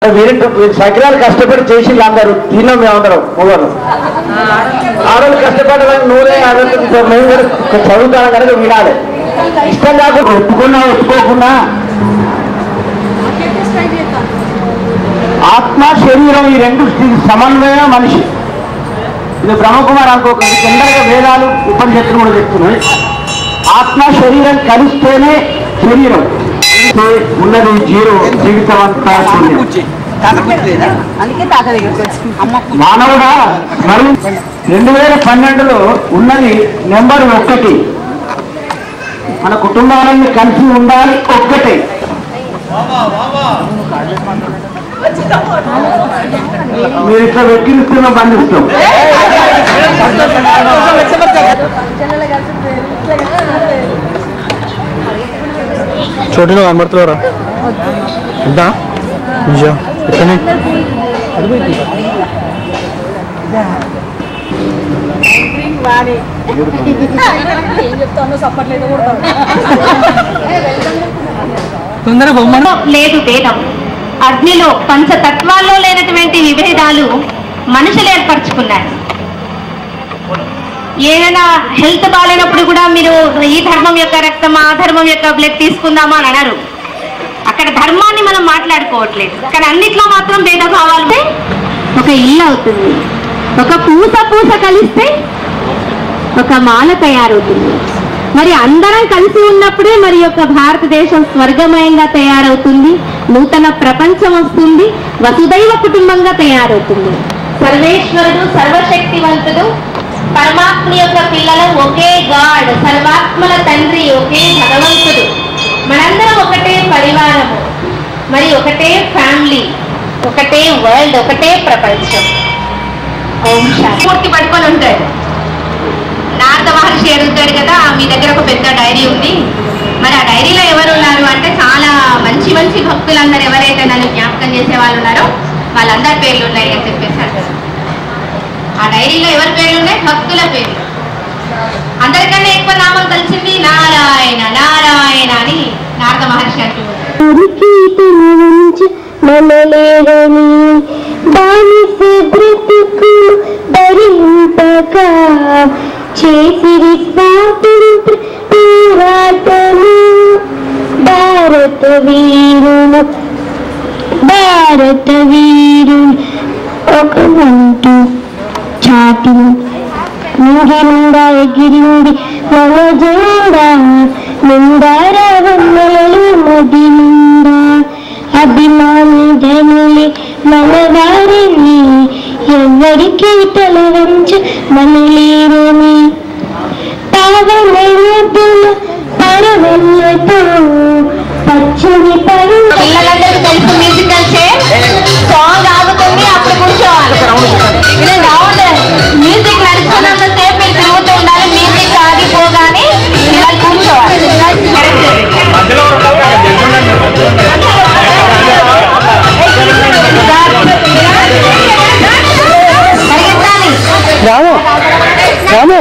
సకిరాలు కష్టపడి చేసి అందరూ తిన్నాం మేమందరం మొగలు ఆడలు కష్టపడడానికి నూనె మేము కూడా చదువుతాను కనుక వినాలి ఇష్టం కాకుండా ఒప్పుకున్నా ఒప్పుకోకుండా ఆత్మ శరీరం ఈ రెండు సమన్వయ మనిషి ఇది బ్రహ్మకుమార్ అనుకోక తొందరగా వేదాలు ఉపనిషత్తులు కూడా చెప్తున్నాయి. ఆత్మ శరీరం కలిస్తేనే శరీరం ఉన్నది జీరో జీవితం అంతా మానవుడా. మరి 2012లో ఉన్నది నెంబర్ 1. మన కుటుంబాలన్నీ కలిసి ఉండాలి ఒక్కటే. మీరు ఇట్లా వెక్కిరిస్తున్నా బంధిస్తాం. చోటులో కనబడుతున్నారా ఎంత ఎట్లనే లేదు భేదం. అగ్నిలో పంచతత్వాల్లో లేనటువంటి విభేదాలు మనుషులు ఏర్పరచుకున్నారు. ఏదైనా హెల్త్ బాగాలేనప్పుడు కూడా మీరు ఈ ధర్మం యొక్క రక్తం ఆ ధర్మం యొక్క బ్లడ్ తీసుకుందామా అని అన్నారు. అక్కడ ధర్మాన్ని మనం మాట్లాడుకోవట్లేదు, కానీ అన్నిట్లో మాత్రం భేదభావాలు. ఒక ఇల్లు అవుతుంది, ఒక పూస కలిస్తే ఒక మాల తయారవుతుంది. మరి అందరం కలిసి ఉన్నప్పుడే మరి యొక్క భారతదేశం స్వర్గమయంగా తయారవుతుంది, నూతన ప్రపంచం వస్తుంది, వసుదైవ కుటుంబంగా తయారవుతుంది. సర్వేశ్వరుడు సర్వశక్తివంతుడు పరమాత్మ యొక్క పిల్లలు ఒకే గాడ్, సర్వాత్మల తండ్రి ఒకే భగవంతుడు. మనందరం ఒకటే పరివారము, మరి ఒకటే ఫ్యామిలీ, ఒకటే వరల్డ్, ఒకటే ప్రపంచం. ఓం శాంతి. పూర్తి పట్టుకొని ఉంటాడు. నారద మహర్షి అడుగుతాడు కదా, మీ దగ్గర ఒక పెద్ద డైరీ ఉంది, మరి ఆ డైరీలో ఎవరు ఉన్నారు అంటే చాలా మంచి మంచి భక్తులందరూ ఎవరైతే నన్ను జ్ఞాపకం చేసే వాళ్ళు ఉన్నారో వాళ్ళందరి పేర్లు ఉన్నాయి అని చెప్పేసి అంటారు. ఆ డైరీలో ఎవరి పేర్లు ఉన్నాయి? భక్తుల పేర్లు. అందరికన్నా ఎక్కువ నామం కలిసింది నారాయణ నారాయణ అని నారద మహర్షి అంటూ చేసిరి స్వాతంత్ర పోరాటము భారత వీరులు ఒక మంటూ చాటి నిండా ఎగిరింది మన జెండా, నిండారావన్నలు మది నిండా అభిమాని జనులే మన వారిని ఎవరికి తల వంచ మనలేరని పావనతుల పరవల్లతో పచ్చని పిల్లలందరూ కలిసి మ్యూజికల్ చైర్ సాంగ్ ఆగుతుంది, అప్పుడు కూర్చోవాలి. మ్యూజిక్ నడుస్తున్నంత సేపు మీరు తిరుగుతూ ఉండాలి. మ్యూజిక్ ఆగిపోగానే ఇలా కూర్చోవాలి. రాము